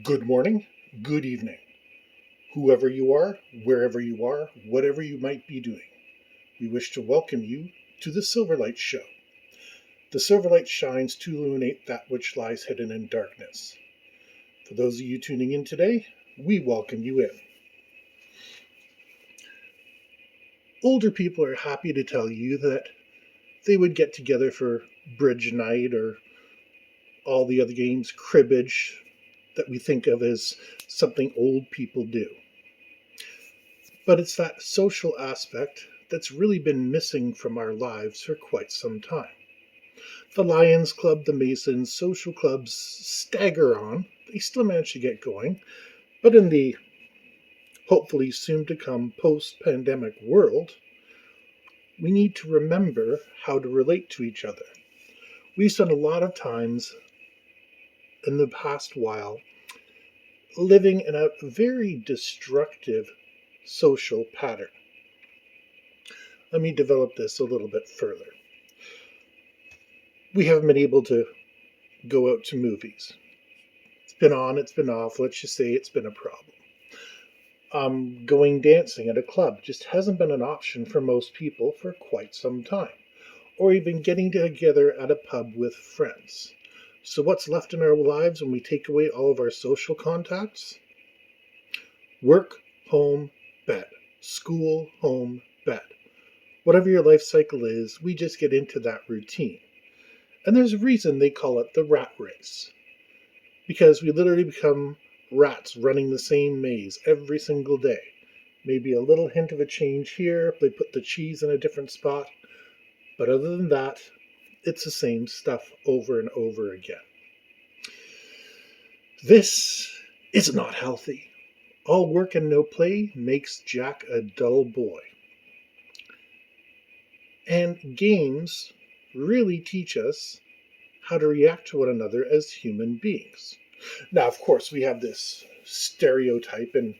Good morning, good evening, whoever you are, wherever you are, whatever you might be doing. We wish to welcome you to the Silverlight Show. The Silverlight shines to illuminate that which lies hidden in darkness. For those of you tuning in today, we welcome you in. Older people are happy to tell you that they would get together for bridge night or all the other games, cribbage, that we think of as something old people do. But it's that social aspect that's really been missing from our lives for quite some time. The Lions Club, the Masons, social clubs stagger on. They still manage to get going. But in the hopefully soon to come post-pandemic world, we need to remember how to relate to each other. We spent a lot of times in the past while living in a very destructive social pattern. Let me develop this a little bit further. We haven't been able to go out to movies. It's been on, it's been off. Let's just say it's been a problem. Going dancing at a club just hasn't been an option for most people for quite some time. Or even getting together at a pub with friends. So what's left in our lives when we take away all of our social contacts? Work, home, bed. School, home, bed. Whatever your life cycle is, we just get into that routine. And there's a reason they call it the rat race. Because we literally become rats running the same maze every single day. Maybe a little hint of a change here, they put the cheese in a different spot. But other than that, it's the same stuff over and over again. This is not healthy. All work and no play makes Jack a dull boy. And games really teach us how to react to one another as human beings. Now, of course, we have this stereotype, and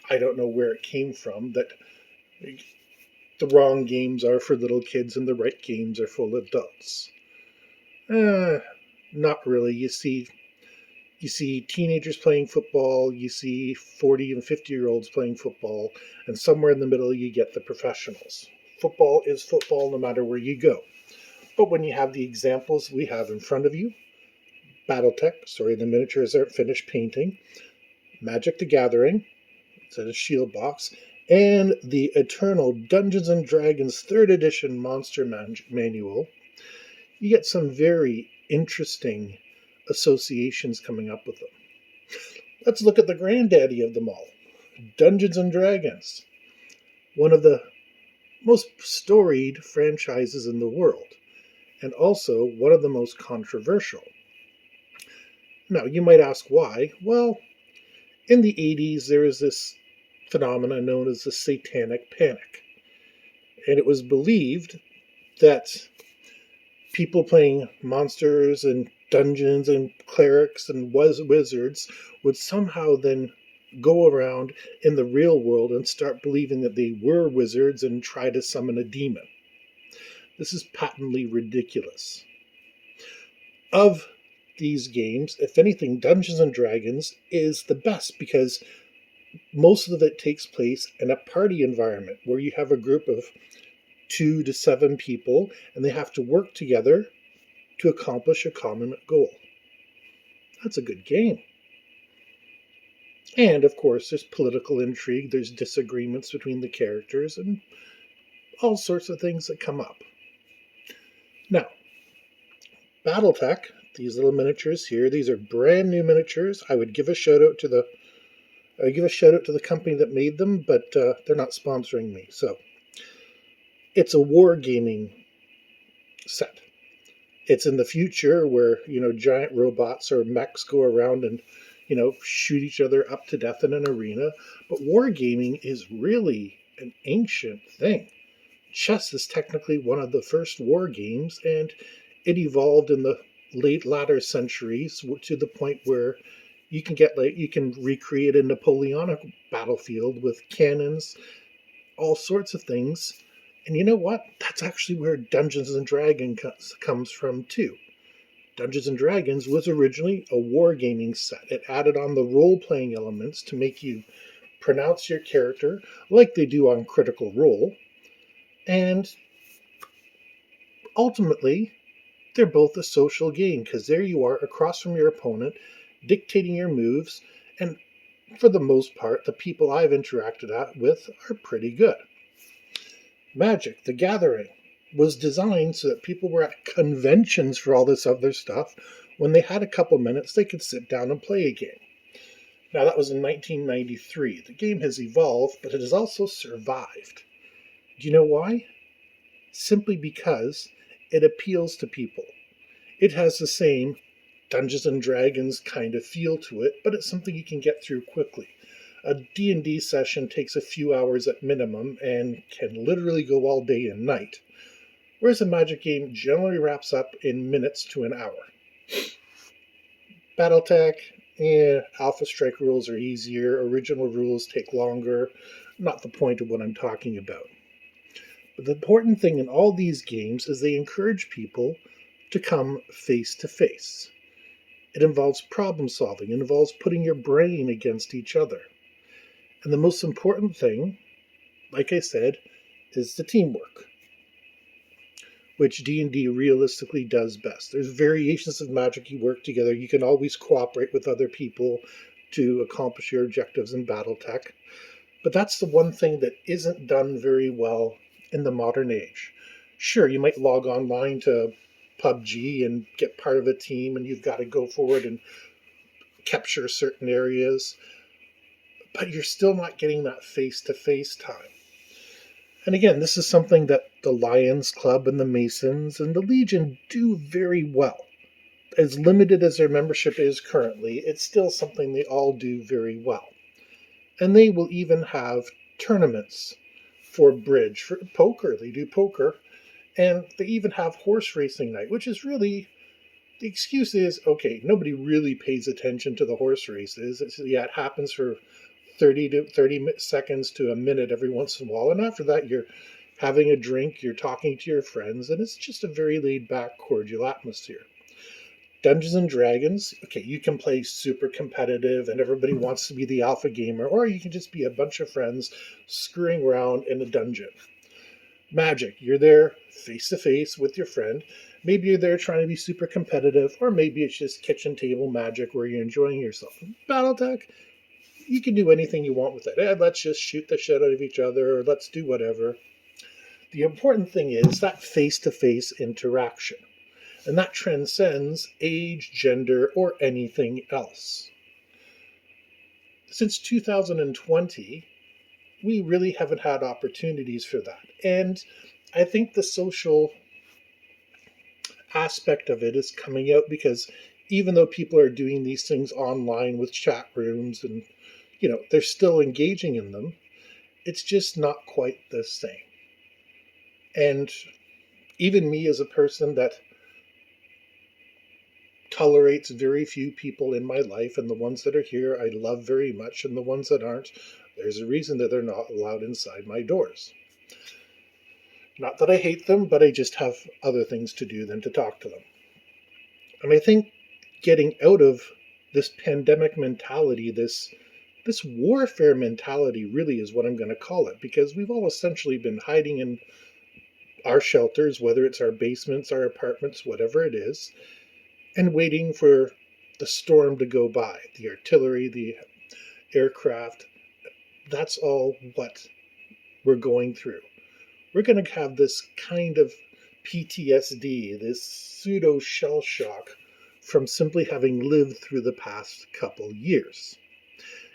I don't know where it came from, that the wrong games are for little kids and the right games are for adults. Not really. You see teenagers playing football, you see 40 and 50-year-olds playing football, and somewhere in the middle you get the professionals. Football is football no matter where you go. But when you have the examples we have in front of you, Battletech, the miniatures aren't finished painting, Magic the Gathering, it's in a shield box, and the Eternal Dungeons & Dragons 3rd edition Monster Manual, you get some very interesting associations coming up with them. Let's look at the granddaddy of them all, Dungeons & Dragons, one of the most storied franchises in the world, and also one of the most controversial. Now, you might ask why. Well, in the 80s, there was this phenomenon known as the Satanic Panic. And it was believed that people playing monsters and dungeons and clerics and wizards would somehow then go around in the real world and start believing that they were wizards and try to summon a demon. This is patently ridiculous. Of these games, if anything, Dungeons & Dragons is the best because most of it takes place in a party environment where you have a group of 2 to 7 people and they have to work together to accomplish a common goal. That's a good game. And of course, there's political intrigue, there's disagreements between the characters, and all sorts of things that come up. Now, Battletech, these little miniatures here, these are brand new miniatures. I would give a shout out to the company that made them, but they're not sponsoring me. So it's a wargaming set. It's in the future where, giant robots or mechs go around and, shoot each other up to death in an arena. But wargaming is really an ancient thing. Chess is technically one of the first war games, and it evolved in the latter centuries to the point where you can recreate a Napoleonic battlefield with cannons, all sorts of things. And you know what? That's actually where Dungeons and Dragons comes from too. Dungeons & Dragons was originally a wargaming set. It added on the role-playing elements to make you pronounce your character like they do on Critical Role. And ultimately, they're both a social game because there you are across from your opponent, dictating your moves, and for the most part, the people I've interacted with are pretty good. Magic, the Gathering, was designed so that people were at conventions for all this other stuff. When they had a couple minutes, they could sit down and play a game. Now, that was in 1993. The game has evolved, but it has also survived. Do you know why? Simply because it appeals to people. It has the same Dungeons & Dragons kind of feel to it, but it's something you can get through quickly. A D&D session takes a few hours at minimum and can literally go all day and night, whereas a Magic game generally wraps up in minutes to an hour. Battletech, Alpha Strike rules are easier, original rules take longer, not the point of what I'm talking about. But the important thing in all these games is they encourage people to come face to face. It involves problem solving, it involves putting your brain against each other. And the most important thing, like I said, is the teamwork, which D&D realistically does best. There's variations of Magic you work together. You can always cooperate with other people to accomplish your objectives in Battletech. But that's the one thing that isn't done very well in the modern age. Sure, you might log online to PUBG and get part of a team, and you've got to go forward and capture certain areas, but you're still not getting that face-to-face time. And again, this is something that the Lions Club and the Masons and the Legion do very well. As limited as their membership is currently, it's still something they all do very well. And they will even have tournaments for bridge, for poker. They do poker. And they even have horse racing night, which is really, the excuse is, okay, nobody really pays attention to the horse races. It happens for 30 seconds to a minute every once in a while. And after that, you're having a drink, you're talking to your friends, and it's just a very laid-back, cordial atmosphere. Dungeons & Dragons, okay, you can play super competitive and everybody wants to be the alpha gamer, or you can just be a bunch of friends screwing around in a dungeon. Magic, you're there face-to-face with your friend. Maybe you're there trying to be super competitive, or maybe it's just kitchen table magic where you're enjoying yourself. Battletech, you can do anything you want with it. Let's just shoot the shit out of each other, or let's do whatever. The important thing is that face-to-face interaction. And that transcends age, gender, or anything else. Since 2020, we really haven't had opportunities for that. And I think the social aspect of it is coming out because even though people are doing these things online with chat rooms and they're still engaging in them, it's just not quite the same. And even me as a person that tolerates very few people in my life, and the ones that are here I love very much, and the ones that aren't, there's a reason that they're not allowed inside my doors. Not that I hate them, but I just have other things to do than to talk to them. And I think getting out of this pandemic mentality, this warfare mentality really is what I'm going to call it, because we've all essentially been hiding in our shelters, whether it's our basements, our apartments, whatever it is, and waiting for the storm to go by. The artillery, the aircraft, that's all what we're going through. We're going to have this kind of PTSD, this pseudo shell shock from simply having lived through the past couple years.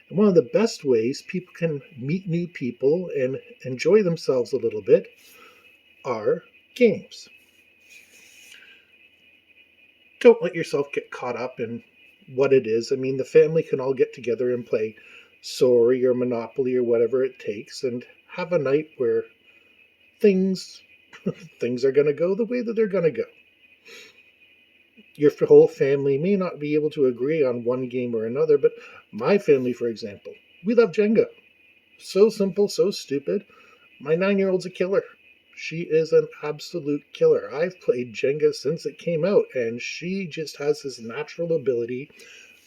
And one of the best ways people can meet new people and enjoy themselves a little bit are games. Don't let yourself get caught up in what it is. I mean, the family can all get together and play Sorry or Monopoly or whatever it takes and have a night where things are going to go the way that they're going to go. Your whole family may not be able to agree on one game or another, but my family, for example, we love Jenga. So simple, so stupid. My 9-year-old's a killer. She is an absolute killer. I've played Jenga since it came out, and she just has this natural ability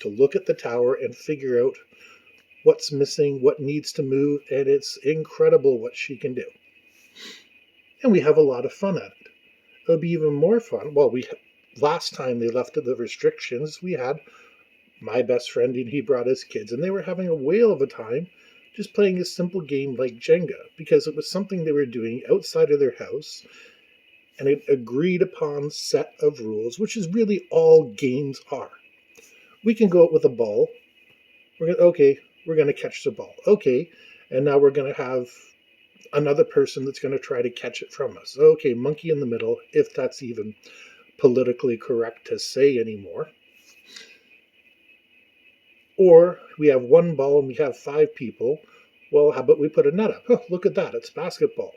to look at the tower and figure out what's missing, what needs to move, and it's incredible what she can do. And we have a lot of fun at it. It'll be even more fun. Well, last time they lifted the restrictions, we had my best friend and he brought his kids, and they were having a whale of a time just playing a simple game like Jenga, because it was something they were doing outside of their house, and an agreed upon set of rules, which is really all games are. We can go out with a ball. We're going to catch the ball. Okay, and now we're going to have another person that's going to try to catch it from us. Okay, monkey in the middle, if that's even politically correct to say anymore. Or we have one ball and we have 5 people. Well, how about we put a net up? Oh, look at that, it's basketball.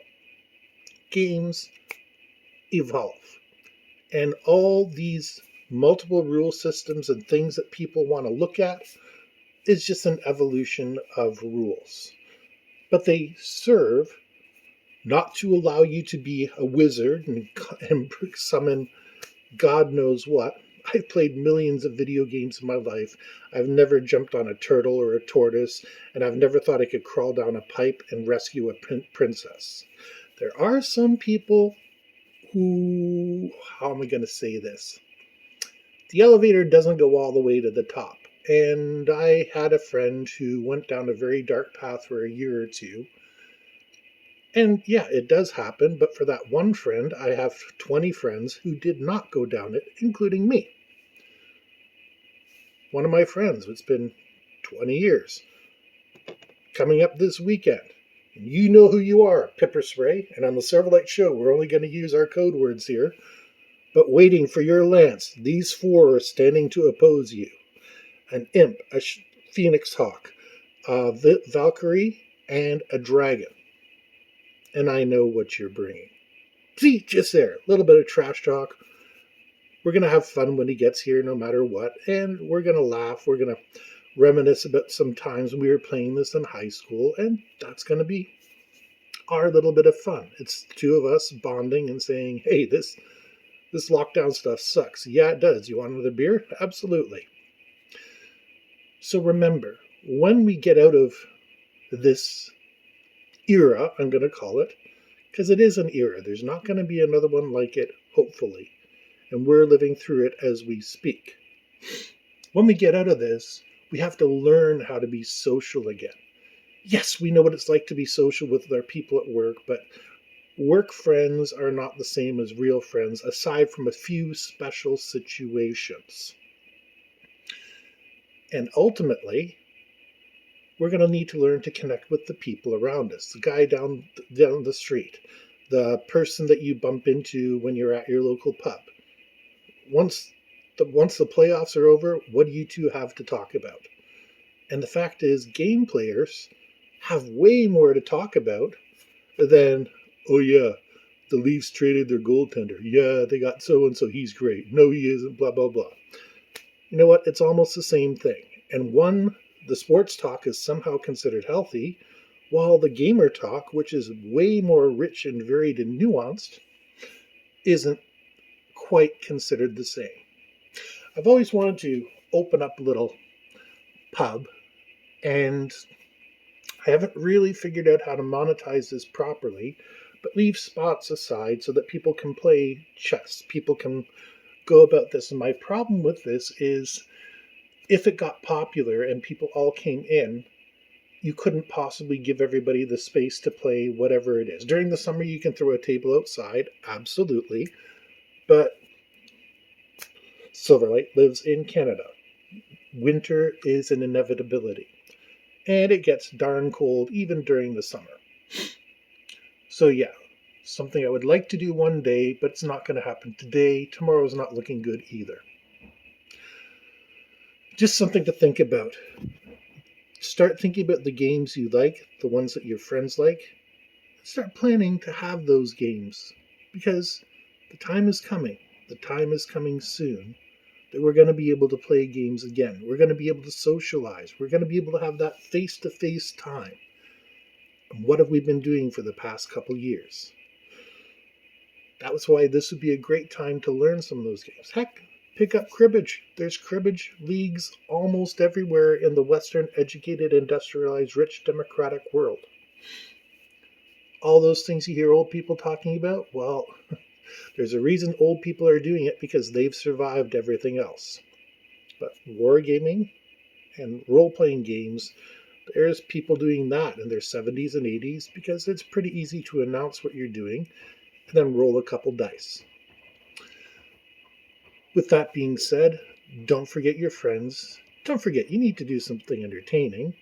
Games evolve. And all these multiple rule systems and things that people want to look at is just an evolution of rules. But they serve not to allow you to be a wizard and summon God knows what. I've played millions of video games in my life. I've never jumped on a turtle or a tortoise, and I've never thought I could crawl down a pipe and rescue a princess. There are some people who, how am I going to say this? The elevator doesn't go all the way to the top. And I had a friend who went down a very dark path for a year or two. And yeah, it does happen, but for that one friend, I have 20 friends who did not go down it, including me. One of my friends, it's been 20 years, coming up this weekend. And you know who you are, Pipperspray, and on the Silverlight Show, we're only going to use our code words here. But waiting for your lance, these 4 are standing to oppose you. An imp, a phoenix hawk, a Valkyrie, and a dragon. And I know what you're bringing. See, just there, a little bit of trash talk. We're going to have fun when he gets here no matter what, and we're going to laugh. We're going to reminisce about some times when we were playing this in high school, and that's going to be our little bit of fun. It's the 2 of us bonding and saying, hey, this lockdown stuff sucks. Yeah, it does. You want another beer? Absolutely. So remember, when we get out of this era, I'm going to call it, because it is an era. There's not going to be another one like it, hopefully. And we're living through it as we speak. When we get out of this, we have to learn how to be social again. Yes, we know what it's like to be social with our people at work, but work friends are not the same as real friends, aside from a few special situations. And ultimately, we're going to need to learn to connect with the people around us. The guy down the street, the person that you bump into when you're at your local pub. Once the playoffs are over, what do you 2 have to talk about? And the fact is, game players have way more to talk about than, oh yeah, the Leafs traded their goaltender. Yeah, they got so-and-so, he's great. No, he isn't, blah, blah, blah. You know what? It's almost the same thing. And the sports talk is somehow considered healthy, while the gamer talk, which is way more rich and varied and nuanced, isn't quite considered the same. I've always wanted to open up a little pub, and I haven't really figured out how to monetize this properly, but leave spots aside so that people can play chess. People can go about this. And my problem with this is, if it got popular and people all came in, you couldn't possibly give everybody the space to play whatever it is. During the summer, you can throw a table outside, absolutely, but Silverlight lives in Canada. Winter is an inevitability, and it gets darn cold even during the summer. So yeah, something I would like to do one day, but it's not going to happen today. Tomorrow's not looking good either. Just something to think about. Start thinking about the games you like, the ones that your friends like. Start planning to have those games, because the time is coming. The time is coming soon that we're going to be able to play games again. We're going to be able to socialize. We're going to be able to have that face-to-face time. And what have we been doing for the past couple years? That was why this would be a great time to learn some of those games. Heck, pick up cribbage. There's cribbage leagues almost everywhere in the Western, educated, industrialized, rich, democratic world. All those things you hear old people talking about, well, there's a reason old people are doing it, because they've survived everything else. But wargaming and role-playing games, there's people doing that in their 70s and 80s because it's pretty easy to announce what you're doing and then roll a couple dice. With that being said, don't forget your friends. Don't forget you need to do something entertaining.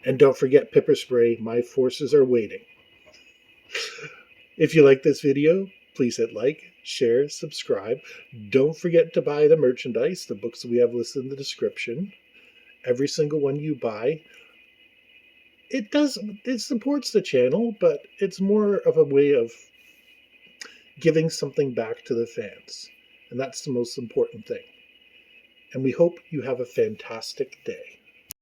And don't forget Pipperspray, my forces are waiting. If you like this video, please hit like, share, subscribe. Don't forget to buy the merchandise, the books that we have listed in the description. Every single one you buy, it supports the channel, but it's more of a way of giving something back to the fans. And that's the most important thing. And we hope you have a fantastic day.